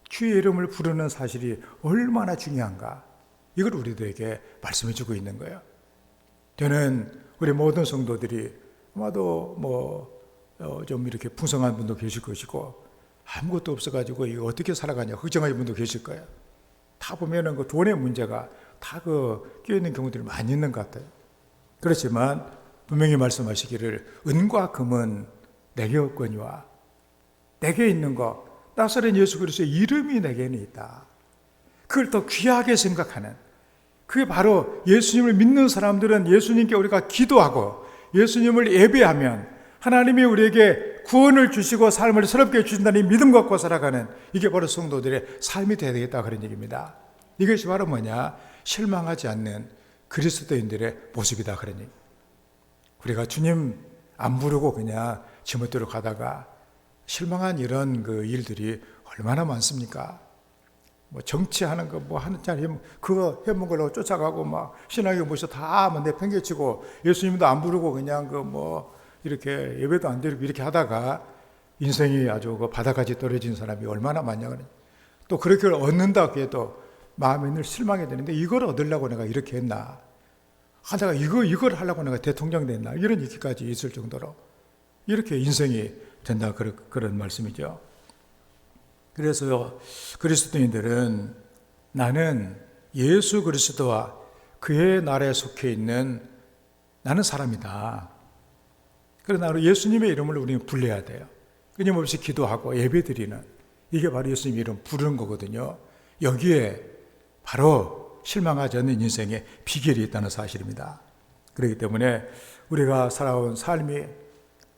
S1: 주의 이름을 부르는 사실이 얼마나 중요한가, 이걸 우리들에게 말씀해 주고 있는 거예요. 저는 우리 모든 성도들이 아마도 좀 이렇게 풍성한 분도 계실 것이고 아무것도 없어가지고 이거 어떻게 살아가냐 걱정하는 분도 계실 거예요. 다 보면은 그 돈의 문제가 다 끼어있는 경우들이 많이 있는 것 같아요. 그렇지만 분명히 말씀하시기를 은과 금은 내게 없거니와 내게 있는 것, 나사렛 예수 그리스도의 이름이 내게는 있다. 그걸 더 귀하게 생각하는, 그게 바로 예수님을 믿는 사람들은 예수님께 우리가 기도하고 예수님을 예배하면 하나님이 우리에게 구원을 주시고 삶을 새롭게 주신다는 믿음 갖고 살아가는, 이게 바로 성도들의 삶이 되어야 되겠다, 그런 얘기입니다. 이것이 바로 뭐냐? 실망하지 않는 그리스도인들의 모습이다, 그런 얘기. 우리가 주님 안 부르고 그냥 지멋대로 가다가 실망한 이런 그 일들이 얼마나 많습니까? 정치하는 거 하는 자리 그거 해먹은 걸로 쫓아가고 막 신학교 모셔 다 내팽개치고 예수님도 안 부르고 그냥 이렇게 예배도 안 드리고 이렇게 하다가 인생이 아주 바닥까지 떨어진 사람이 얼마나 많냐. 또 그렇게 얻는다고 해도 마음에 늘 실망이 되는데, 이걸 얻으려고 내가 이렇게 했나? 내가 이걸 하려고 내가 대통령 됐나? 이런 얘기까지 있을 정도로 이렇게 인생이 된다, 그런 말씀이죠. 그래서 그리스도인들은 나는 예수 그리스도와 그의 나라에 속해 있는 나는 사람이다. 그러나 나로 예수님의 이름을 우리는 불러야 돼요. 끊임없이 기도하고 예배드리는, 이게 바로 예수님 이름 부르는 거거든요. 여기에 바로 실망하지 않는 인생의 비결이 있다는 사실입니다. 그렇기 때문에 우리가 살아온 삶이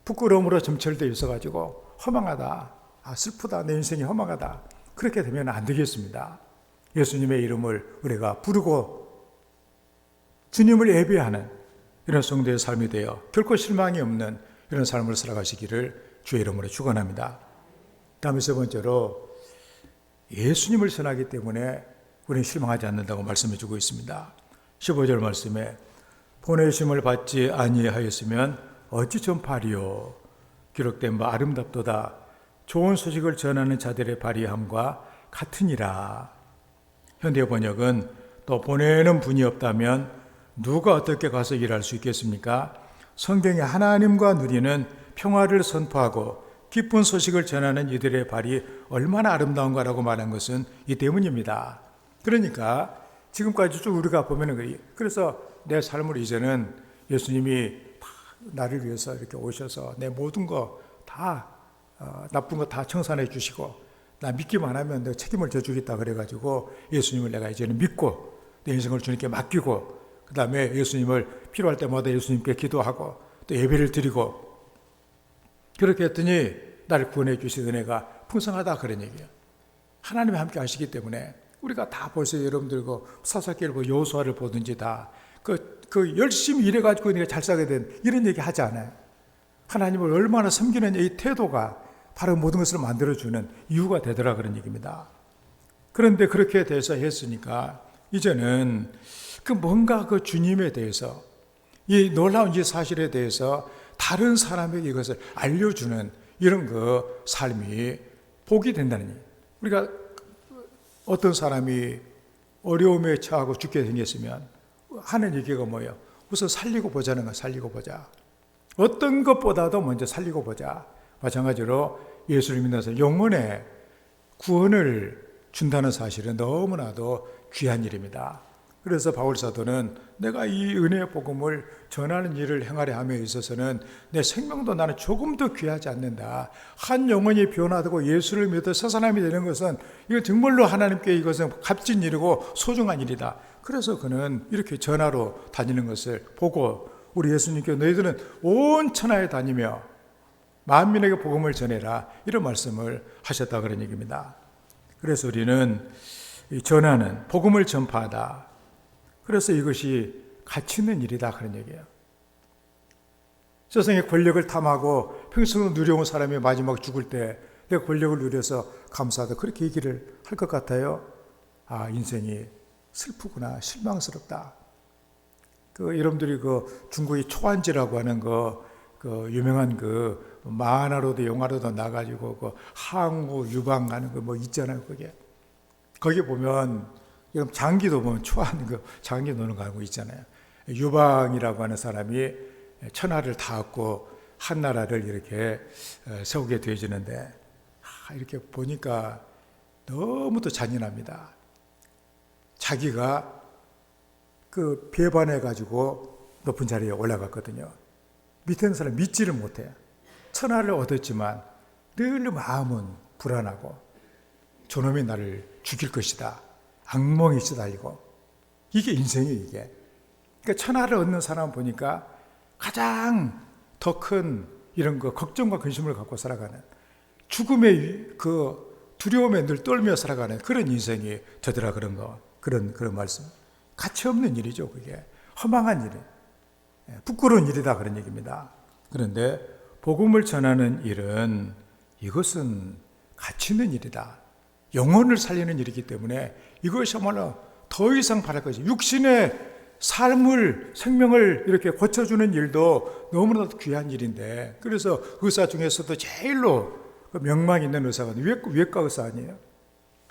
S1: 부끄러움으로 점철되어 있어가지고 허망하다, 슬프다, 내 인생이 허망하다, 그렇게 되면 안 되겠습니다. 예수님의 이름을 우리가 부르고 주님을 예배하는 이런 성도의 삶이 되어 결코 실망이 없는 이런 삶을 살아가시기를 주의 이름으로 축원합니다. 다음에 세 번째로, 예수님을 선하기 때문에 우리는 실망하지 않는다고 말씀해 주고 있습니다. 15절 말씀에 보내심을 받지 아니하였으면 어찌 전파리요, 기록된 바 아름답도다, 좋은 소식을 전하는 자들의 발휘함과 같으니라. 현대 번역은 또 보내는 분이 없다면 누가 어떻게 가서 일할 수 있겠습니까? 성경에 하나님과 누리는 평화를 선포하고 기쁜 소식을 전하는 이들의 발이 얼마나 아름다운가라고 말한 것은 이 때문입니다. 그러니까 지금까지 쭉 우리가 보면은, 그래서 내 삶을 이제는 예수님이 나를 위해서 이렇게 오셔서 내 모든 거 다 나쁜 거 다 청산해 주시고 나 믿기만 하면 내가 책임을 져주겠다 그래가지고 예수님을 내가 이제는 믿고 내 인생을 주님께 맡기고 그 다음에 예수님을 필요할 때마다 예수님께 기도하고 또 예배를 드리고 그렇게 했더니 나를 구원해 주시던 애가 풍성하다 그런 얘기예요. 하나님이 함께 하시기 때문에 우리가 다 벌써 여러분들 그 사사기를 보고 여호수아를 보든지 다 그 열심히 일해가지고 내가 잘 살게 된 이런 얘기 하지 않아요. 하나님을 얼마나 섬기는 이 태도가 바로 모든 것을 만들어주는 이유가 되더라 그런 얘기입니다. 그런데 그렇게 돼서 했으니까 이제는 그 뭔가 그 주님에 대해서 이 놀라운 이 사실에 대해서 다른 사람에게 이것을 알려주는 이런 그 삶이 복이 된다는 얘기예요. 우리가 어떤 사람이 어려움에 처하고 죽게 생겼으면 하는 얘기가 뭐예요? 우선 살리고 보자는 거야. 살리고 보자. 어떤 것보다도 먼저 살리고 보자. 마찬가지로 예수를 믿어서 영혼의 구원을 준다는 사실은 너무나도 귀한 일입니다. 그래서 바울 사도는 내가 이 은혜의 복음을 전하는 일을 행하려 함에 있어서는 내 생명도 나는 조금 더 귀하지 않는다. 한 영혼이 변화되고 예수를 믿어 새 사람이 되는 것은 이건 정말로 하나님께 이것은 값진 일이고 소중한 일이다. 그래서 그는 이렇게 전하러 다니는 것을 보고 우리 예수님께 너희들은 온 천하에 다니며 만민에게 복음을 전해라 이런 말씀을 하셨다 그런 얘기입니다. 그래서 우리는 전하는 복음을 전파하다. 그래서 이것이 가치 있는 일이다 그런 얘기예요. 세상에 권력을 탐하고 평생을 누려온 사람이 마지막 죽을 때 내가 권력을 누려서 감사하다 그렇게 얘기를 할 것 같아요. 아, 인생이 슬프구나, 실망스럽다. 여러분들이 중국의 초안지라고 하는 유명한 만화로도 영화로도 나가지고 항우 유방하는 거 있잖아요. 거기 보면 여러분 장기도 보면 초안 장기 노는 거 알고 있잖아요. 유방이라고 하는 사람이 천하를 다 얻고 한 나라를 이렇게 세우게 되어지는데 이렇게 보니까 너무도 잔인합니다. 자기가 배반해 가지고 높은 자리에 올라갔거든요. 밑에 있는 사람 믿지를 못해요. 천하를 얻었지만 늘 마음은 불안하고 저놈이 나를 죽일 것이다. 악몽이 시달리고 이게 인생이에요. 이게. 그러니까 천하를 얻는 사람 보니까 가장 더 큰 이런 걱정과 근심을 갖고 살아가는 죽음의 두려움에 늘 떨며 살아가는 그런 인생이 되더라 그런 말씀. 가치 없는 일이죠. 그게 허망한 일, 부끄러운 일이다 그런 얘기입니다. 그런데 복음을 전하는 일은 이것은 가치 있는 일이다. 영혼을 살리는 일이기 때문에 이것이야말로 더 이상 바랄 것이 육신의 삶을 생명을 이렇게 고쳐주는 일도 너무나도 귀한 일인데 그래서 의사 중에서도 제일로 명망 있는 의사가 외과 의사 아니에요?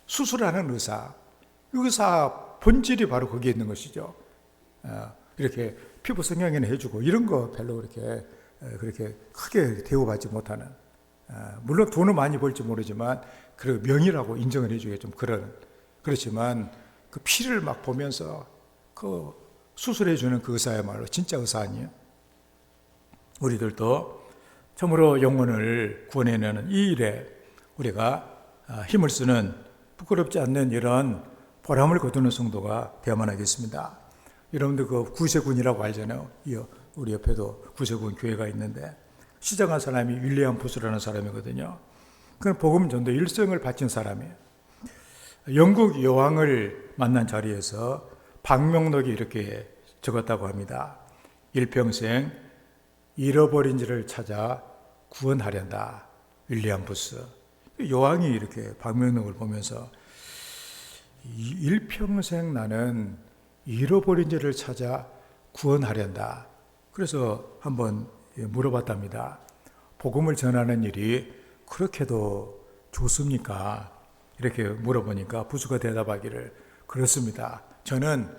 S1: 수술하는 의사 본질이 바로 거기에 있는 것이죠. 이렇게 피부 성형에는 해주고 이런 거 별로 그렇게 크게 대우받지 못하는 물론 돈은 많이 벌지 모르지만 그 명의라고 인정을 해주게 좀 그렇지만 그 피를 막 보면서 수술해주는 그 의사야말로 진짜 의사 아니에요? 우리들도 참으로 영혼을 구원해내는 이 일에 우리가 힘을 쓰는 부끄럽지 않는 이런 보람을 거두는 성도가 되어야만 하겠습니다. 여러분들 구세군이라고 알잖아요. 우리 옆에도 구세군 교회가 있는데 시작한 사람이 윌리엄 부스라는 사람이거든요. 그는 복음 전도 일생을 바친 사람이에요. 영국 여왕을 만난 자리에서 방명록이 이렇게 적었다고 합니다. 일평생 잃어버린 지를 찾아 구원하련다. 윌리엄 부스. 여왕이 이렇게 방명록을 보면서 일평생 나는 잃어버린 지를 찾아 구원하련다. 그래서 한번 물어봤답니다. 복음을 전하는 일이 그렇게도 좋습니까? 이렇게 물어보니까 부수가 대답하기를 그렇습니다. 저는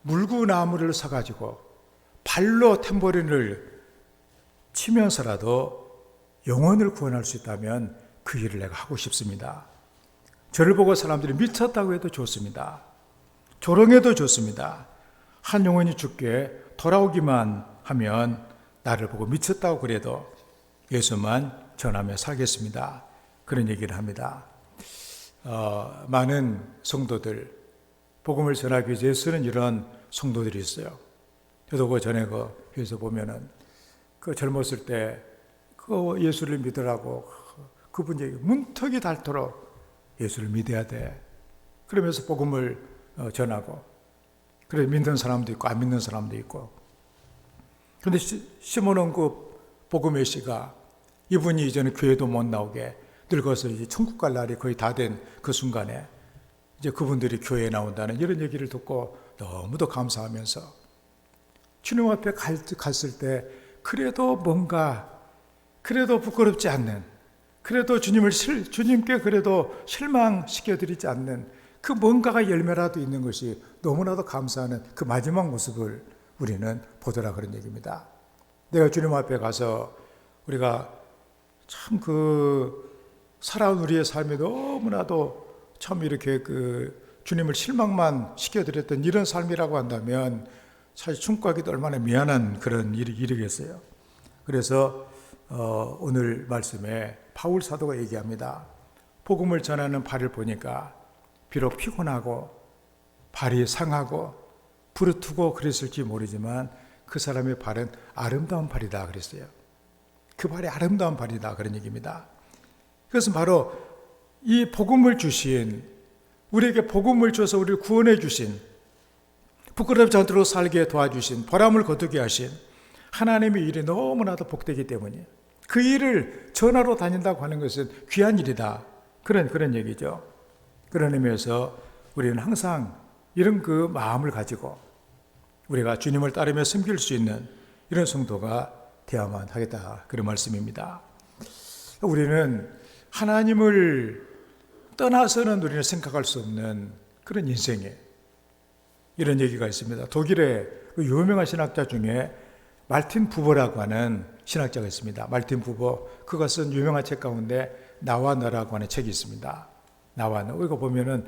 S1: 물구나무를 사가지고 발로 탬버린을 치면서라도 영혼을 구원할 수 있다면 그 일을 내가 하고 싶습니다. 저를 보고 사람들이 미쳤다고 해도 좋습니다. 조롱해도 좋습니다. 한 영혼이 죽게 돌아오기만 하면 나를 보고 미쳤다고 그래도 예수만 전하며 살겠습니다. 그런 얘기를 합니다. 많은 성도들, 복음을 전하기 위해서 쓰는 이런 성도들이 있어요. 저도 그 전에 그 교회에서 보면은 그 젊었을 때 그 예수를 믿으라고 그분이 문턱이 닳도록 예수를 믿어야 돼. 그러면서 복음을 전하고, 그래 믿는 사람도 있고 안 믿는 사람도 있고. 그런데 시몬은 그 복음의 씨가 이분이 이제는 교회도 못 나오게 늙어서 이제 천국 갈 날이 거의 다 된 그 순간에 이제 그분들이 교회에 나온다는 이런 얘기를 듣고 너무도 감사하면서 주님 앞에 갔을 때 그래도 부끄럽지 않는, 그래도 주님께 그래도 실망시켜드리지 않는 그 뭔가가 열매라도 있는 것이 너무나도 감사하는 그 마지막 모습을 우리는 보더라 그런 얘기입니다. 내가 주님 앞에 가서 우리가 참 살아온 우리의 삶이 너무나도 참 이렇게 주님을 실망만 시켜드렸던 이런 삶이라고 한다면 사실 충고하기도 얼마나 미안한 그런 일이겠어요. 그래서 오늘 말씀에 바울 사도가 얘기합니다. 복음을 전하는 발을 보니까 비록 피곤하고 발이 상하고 부르트고 그랬을지 모르지만 그 사람의 발은 아름다운 발이다 그랬어요. 그 발이 아름다운 발이다 그런 얘기입니다. 그것은 바로 이 복음을 주신, 우리에게 복음을 줘서 우리를 구원해 주신, 부끄럽지 않도록 살게 도와주신, 보람을 거두게 하신 하나님의 일이 너무나도 복되기 때문이에요. 그 일을 전하러 다닌다고 하는 것은 귀한 일이다. 그런 얘기죠. 그런 의미에서 우리는 항상 이런 그 마음을 가지고 우리가 주님을 따르며 섬길 수 있는 이런 성도가 되어야만 하겠다. 그런 말씀입니다. 우리는 하나님을 떠나서는 우리는 생각할 수 없는 그런 인생에 이런 얘기가 있습니다. 독일의 그 유명한 신학자 중에 말틴 부버라고 하는 신학자가 있습니다. 말틴 부버, 그가 쓴 유명한 책 가운데 나와 너라고 하는 책이 있습니다. 나와 너. 이거 보면은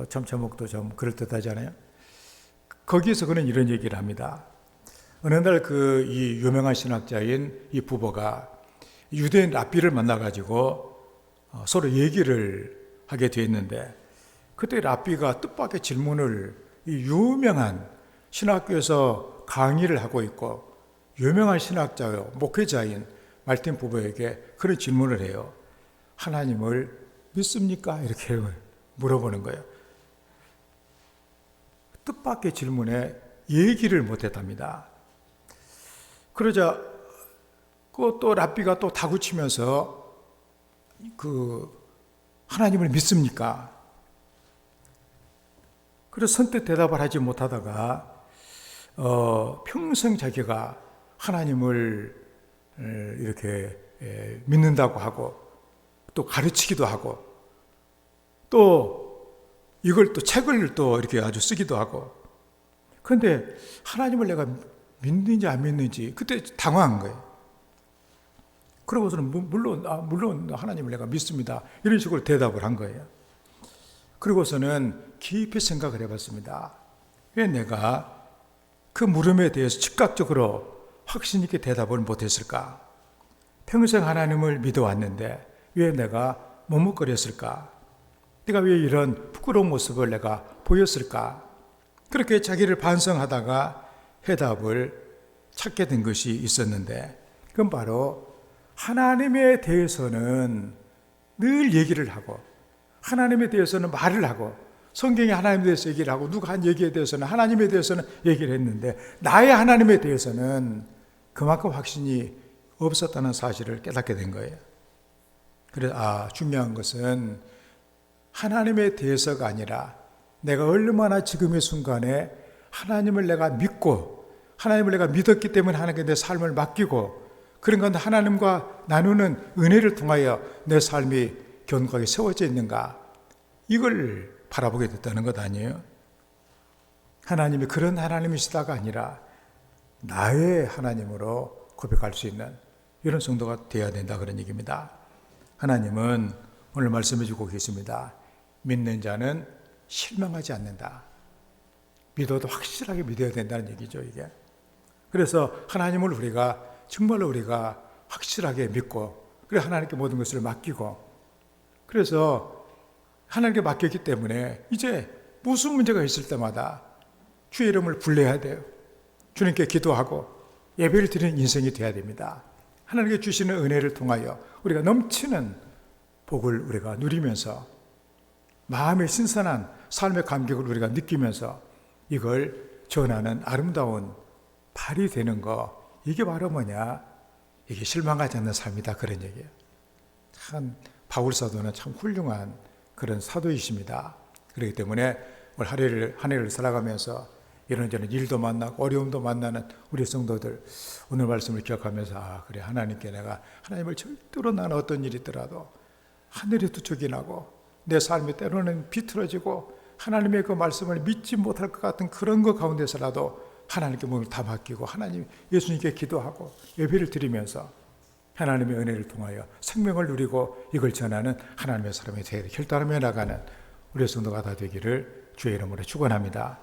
S1: 참 제목도 좀 그럴듯하잖아요. 거기에서 그는 이런 얘기를 합니다. 어느 날 이 유명한 신학자인 이 부버가 유대인 랍비를 만나가지고 서로 얘기를 하게 되었는데, 그때 랍비가 뜻밖의 질문을, 이 유명한 신학교에서 강의를 하고 있고 유명한 신학자요 목회자인 말틴 부버에게 그런 질문을 해요. 하나님을 믿습니까? 이렇게 물어보는 거예요. 뜻밖의 질문에 얘기를 못했답니다. 그러자 또 랍비가 또 다구치면서 하나님을 믿습니까? 그래서 선뜻 대답을 하지 못하다가 평생 자기가 하나님을 이렇게 믿는다고 하고 또 가르치기도 하고 또 이걸 또 책을 또 이렇게 아주 쓰기도 하고, 그런데 하나님을 내가 믿는지 안 믿는지 그때 당황한 거예요. 그러고서는 물론 하나님을 내가 믿습니다. 이런 식으로 대답을 한 거예요. 그리고서는 깊이 생각을 해봤습니다. 왜 내가 그 물음에 대해서 즉각적으로 확신 있게 대답을 못했을까? 평생 하나님을 믿어왔는데 왜 내가 머뭇거렸을까? 내가 왜 이런 부끄러운 모습을 내가 보였을까? 그렇게 자기를 반성하다가 해답을 찾게 된 것이 있었는데, 그건 바로 하나님에 대해서는 늘 얘기를 하고, 하나님에 대해서는 말을 하고, 성경에 하나님에 대해서 얘기를 하고, 누가 한 얘기에 대해서는 하나님에 대해서는 얘기를 했는데 나의 하나님에 대해서는 그만큼 확신이 없었다는 사실을 깨닫게 된 거예요. 그래서 중요한 것은 하나님에 대해서가 아니라 내가 얼마나 지금의 순간에 하나님을 내가 믿고 하나님을 내가 믿었기 때문에 하나님께 내 삶을 맡기고 그런 건 하나님과 나누는 은혜를 통하여 내 삶이 견고하게 세워져 있는가, 이걸 바라보게 됐다는 것 아니에요? 하나님이 그런 하나님이시다가 아니라 나의 하나님으로 고백할 수 있는 이런 성도가 되어야 된다 그런 얘기입니다. 하나님은 오늘 말씀해 주고 계십니다. 믿는 자는 실망하지 않는다. 믿어도 확실하게 믿어야 된다는 얘기죠, 이게. 그래서 하나님을 우리가 정말로 우리가 확실하게 믿고, 그래서 하나님께 모든 것을 맡기고, 그래서 하나님께 맡겼기 때문에 이제 무슨 문제가 있을 때마다 주의 이름을 불러야 돼요. 주님께 기도하고 예배를 드리는 인생이 되어야 됩니다. 하나님께 주시는 은혜를 통하여 우리가 넘치는 복을 우리가 누리면서 마음의 신선한 삶의 감격을 우리가 느끼면서 이걸 전하는 아름다운 발이 되는 거, 이게 바로 뭐냐? 이게 실망하지 않는 삶이다 그런 얘기예요. 참 바울 사도는 참 훌륭한 그런 사도이십니다. 그렇기 때문에 오늘 한 해를 살아가면서 이런저런 일도 만나고 어려움도 만나는 우리 성도들, 오늘 말씀을 기억하면서 그래, 하나님께 내가 하나님을 절대로 나는 어떤 일이 있더라도 하늘이 두쪽이 나고 내 삶이 때로는 비틀어지고 하나님의 그 말씀을 믿지 못할 것 같은 그런 것 가운데서라도 하나님께 몸을 다 맡기고 하나님, 예수님께 기도하고 예배를 드리면서 하나님의 은혜를 통하여 생명을 누리고 이걸 전하는 하나님의 사람이 결단하며 나가는 우리 성도가 다 되기를 주의 이름으로 축원합니다.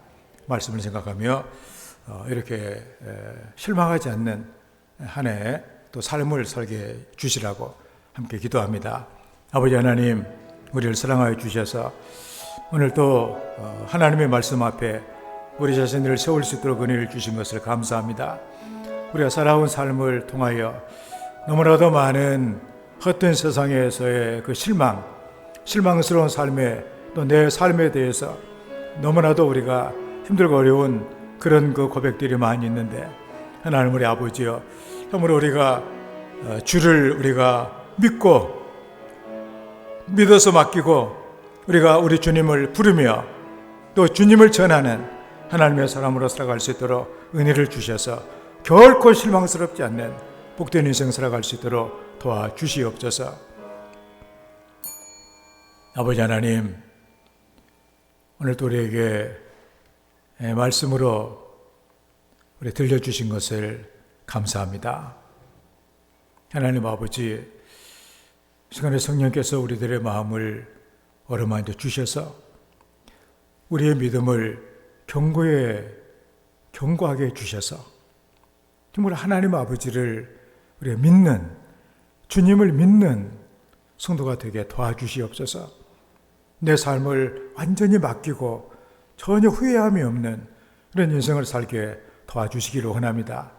S1: 말씀을 생각하며 이렇게 실망하지 않는 한 해 또 삶을 살게 주시라고 함께 기도합니다. 아버지 하나님, 우리를 사랑하여 주셔서 오늘 또 하나님의 말씀 앞에 우리 자신들을 세울 수 있도록 은혜를 주신 것을 감사합니다. 우리가 살아온 삶을 통하여 너무나도 많은 헛된 세상에서의 그 실망스러운 삶에, 또 내 삶에 대해서 너무나도 우리가 힘들고 어려운 그런 그 고백들이 많이 있는데, 하나님 우리 아버지여, 참으로 우리가 주를 우리가 믿어서 맡기고 우리가 우리 주님을 부르며 또 주님을 전하는 하나님의 사람으로 살아갈 수 있도록 은혜를 주셔서 결코 실망스럽지 않는 복된 인생 살아갈 수 있도록 도와주시옵소서. 아버지 하나님, 오늘도 우리에게 말씀으로 우리 들려주신 것을 감사합니다. 하나님 아버지, 시간에 성령께서 우리들의 마음을 어루만져 주셔서 우리의 믿음을 견고하게 해주셔서 정말 하나님 아버지를 우리가 믿는, 주님을 믿는 성도가 되게 도와주시옵소서. 내 삶을 완전히 맡기고 전혀 후회함이 없는 그런 인생을 살게 도와주시기를 원합니다.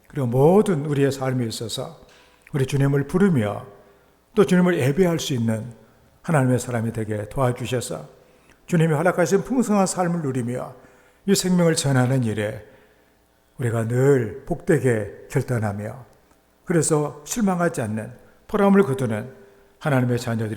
S1: 그리고 모든 우리의 삶에 있어서 우리 주님을 부르며 또 주님을 예배할 수 있는 하나님의 사람이 되게 도와주셔서 주님이 허락하신 풍성한 삶을 누리며 이 생명을 전하는 일에 우리가 늘 복되게 결단하며, 그래서 실망하지 않는 보람을 거두는 하나님의 자녀들이